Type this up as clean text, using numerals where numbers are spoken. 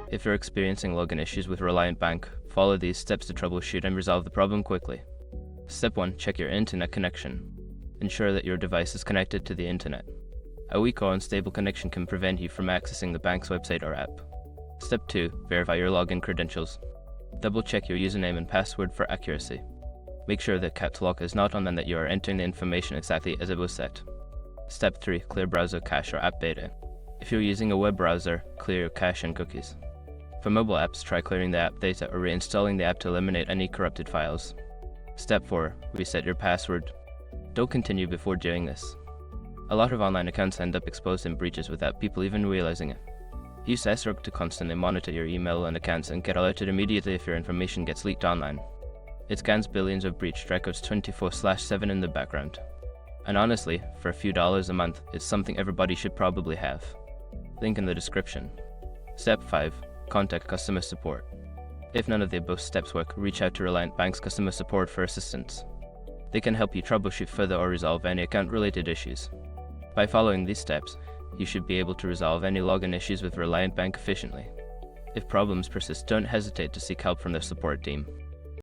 If you're experiencing login issues with Reliant Bank, follow these steps to troubleshoot and resolve the problem quickly. Step 1. Check your internet connection. Ensure that your device is connected to the internet. A weak or unstable connection can prevent you from accessing the bank's website or app. Step 2. Verify your login credentials. Double-check your username and password for accuracy. Make sure that caps lock is not on and that you are entering the information exactly as it was set. Step 3. Clear browser cache or app data. If you're using a web browser, clear your cache and cookies. For mobile apps, try clearing the app data or reinstalling the app to eliminate any corrupted files. Step 4. Reset your password. Don't continue before doing this. A lot of online accounts end up exposed in breaches without people even realizing it. Use SROG to constantly monitor your email and accounts and get alerted immediately if your information gets leaked online. It scans billions of breached records 24/7 in the background. And honestly, for a few dollars a month, it's something everybody should probably have. Link in the description. Step 5. Contact customer support. If none of the above steps work, reach out to Reliant Bank's customer support for assistance. They can help you troubleshoot further or resolve any account-related issues. By following these steps, you should be able to resolve any login issues with Reliant Bank efficiently. If problems persist, don't hesitate to seek help from their support team.